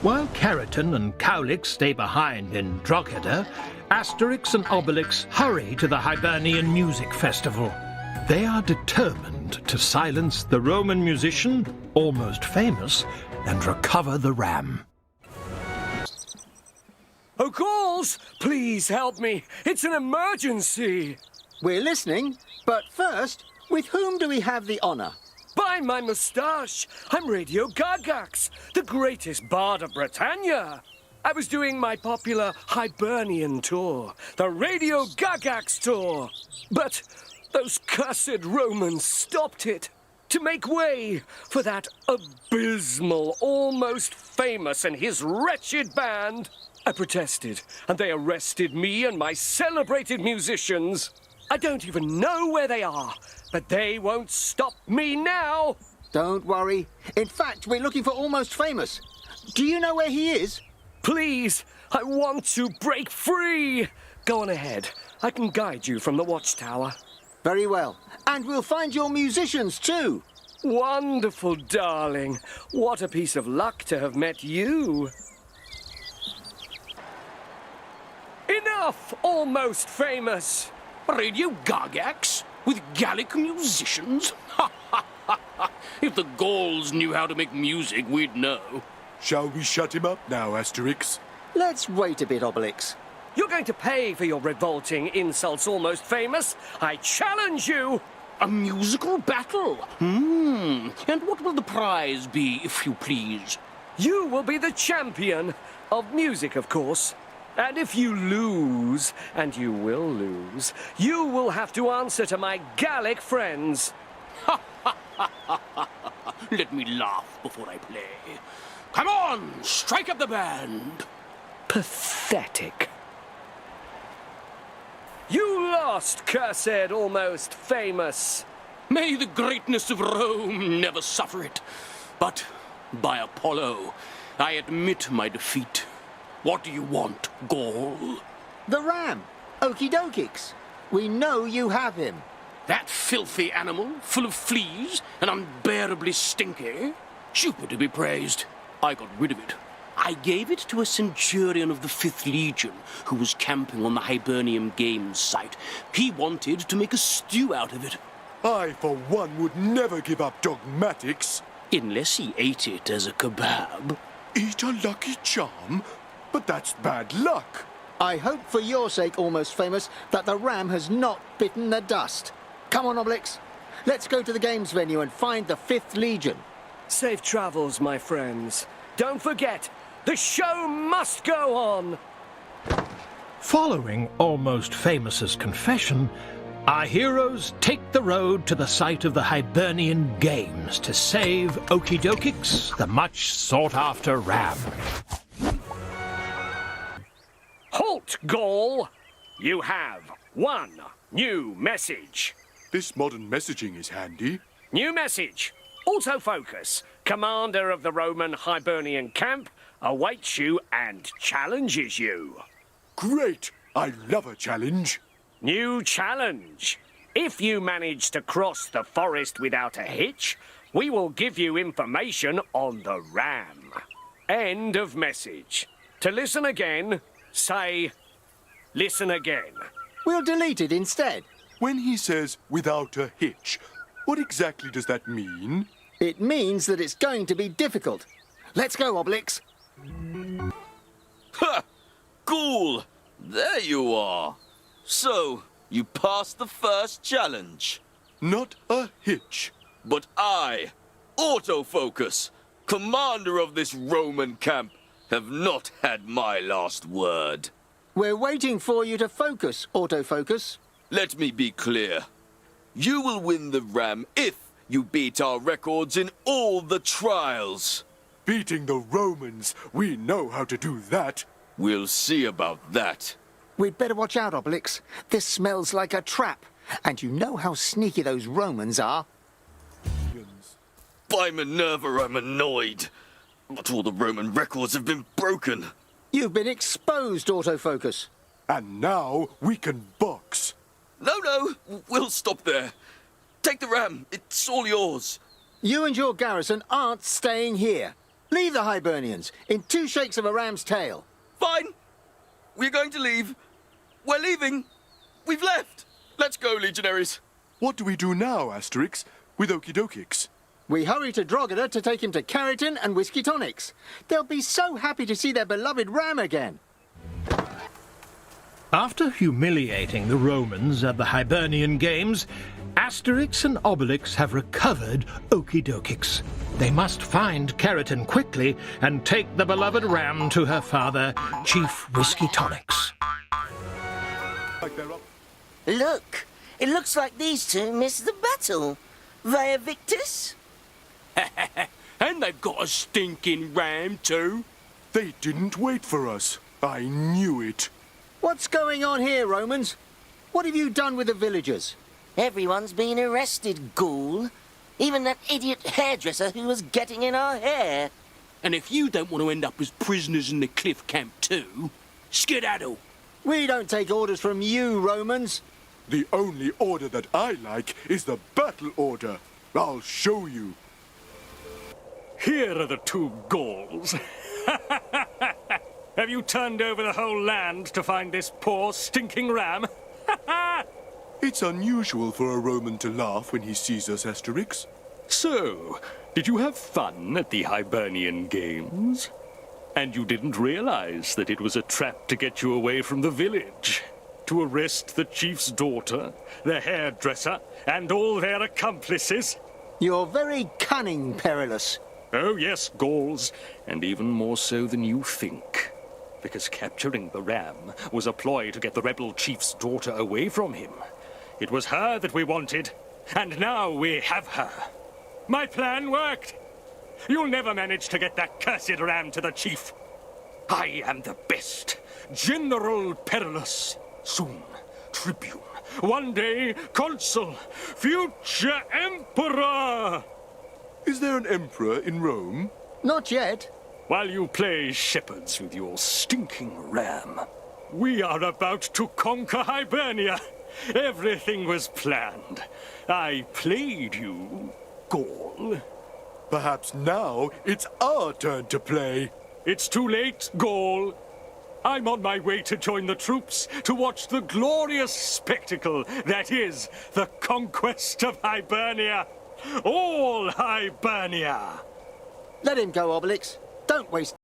While Keratin and Cowlix stay behind in Drogheda, Asterix and Obelix hurry to the Hibernian Music Festival. They are determined to silence the Roman musician, almost famous, and recover the ram. Oh, Gauls, please help me. It's an emergency. We're listening, but first, with whom do we have the honour? By my moustache, I'm Radio Gagax, the greatest bard of Britannia. I was doing my popular Hibernian tour, the Radio Gagax tour. But those cursed Romans stopped it to make way for that abysmal, almost famous and his wretched band. I protested, and they arrested me and my celebrated musicians. I don't even know where they are, but they won't stop me now. Don't worry. In fact, we're looking for Almost Famous. Do you know where he is? Please, I want to break free. Go on ahead. I can guide you from the watchtower. Very well. And we'll find your musicians too. Wonderful, darling. What a piece of luck to have met you. Enough, Almost Famous. Radio Gagax? With Gallic musicians? Ha ha ha ha! If the Gauls knew how to make music, we'd know. Shall we shut him up now, Asterix? Let's wait a bit, Obelix. You're going to pay for your revolting insults, Almost Famous. I challenge you. A musical battle? And what will the prize be, if you please? You will be the champion of music, of course. And if you lose, and you will lose, you will have to answer to my Gallic friends. Ha ha ha ha ha! Let me laugh before I play. Come on, strike up the band. Pathetic. You lost, cursed Almost Famous. May the greatness of Rome never suffer it. But, by Apollo, I admit my defeat. What do you want, Gaul? The ram. Okie dokix. We know you have him. That filthy animal, full of fleas and unbearably stinky? Jupiter be praised. I got rid of it. I gave it to a centurion of the 5th Legion who was camping on the Hibernian Games site. He wanted to make a stew out of it. I, for one, would never give up dogmatics. Unless he ate it as a kebab. Eat a lucky charm? But that's bad luck. I hope for your sake, Almost Famous, that the ram has not bitten the dust. Come on, Obelix. Let's go to the games venue and find the 5th Legion. Safe travels, my friends. Don't forget, the show must go on. Following Almost Famous's confession, our heroes take the road to the site of the Hibernian Games to save Okie Dokix, the much sought-after ram. Halt, Gaul! You have one new message. This modern messaging is handy. New message. Autofocus, commander of the Roman Hibernian camp, awaits you and challenges you. Great! I love a challenge. New challenge. If you manage to cross the forest without a hitch, we will give you information on the ram. End of message. To listen again, say, listen again. We'll delete it instead. When he says without a hitch, what exactly does that mean? It means that it's going to be difficult. Let's go, Obelix. Ha! Cool! There you are. So, you passed the first challenge. Not a hitch. But I, Autofocus, commander of this Roman camp, have not had my last word. We're waiting for you to focus, Autofocus. Let me be clear. You will win the ram if you beat our records in all the trials. Beating the Romans, we know how to do that. We'll see about that. We'd better watch out, Obelix. This smells like a trap. And you know how sneaky those Romans are. By Minerva, I'm annoyed. But all the Roman records have been broken. You've been exposed, Autofocus. And now we can box. No, we'll stop there. Take the ram. It's all yours. You and your garrison aren't staying here. Leave the Hibernians in 2 shakes of a ram's tail. Fine. We're going to leave. We're leaving. We've left. Let's go, legionaries. What do we do now, Asterix, with Okidokix? We hurry to Drogheda to take him to Carrington and Whiskey Tonics. They'll be so happy to see their beloved ram again. After humiliating the Romans at the Hibernian Games, Asterix and Obelix have recovered Okidokix. They must find Carrington quickly and take the beloved ram to her father, Chief Whiskey Tonics. Like they're up. Look, it looks like these two missed the battle. Via Victus? And they've got a stinking ram too. They didn't wait for us. I knew it. What's going on here, Romans? What have you done with the villagers? Everyone's been arrested, ghoul. Even that idiot hairdresser who was getting in our hair. And if you don't want to end up as prisoners in the cliff camp too, skedaddle. We don't take orders from you, Romans. The only order that I like is the battle order. I'll show you. Here are the 2 Gauls. Have you turned over the whole land to find this poor, stinking ram? It's unusual for a Roman to laugh when he sees us, Asterix. So, did you have fun at the Hibernian Games? And you didn't realize that it was a trap to get you away from the village? To arrest the chief's daughter, the hairdresser, and all their accomplices? You're very cunning, Perillus. Oh, yes, Gauls, and even more so than you think. Because capturing the ram was a ploy to get the rebel chief's daughter away from him. It was her that we wanted, and now we have her. My plan worked. You'll never manage to get that cursed ram to the chief. I am the best. General Perillus. Soon, tribune. One day, consul. Future emperor. Is there an emperor in Rome? Not yet. While you play shepherds with your stinking ram, we are about to conquer Hibernia. Everything was planned. I played you, Gaul. Perhaps now it's our turn to play. It's too late, Gaul. I'm on my way to join the troops to watch the glorious spectacle that is the conquest of Hibernia. All Hibernia! Let him go, Obelix. Don't waste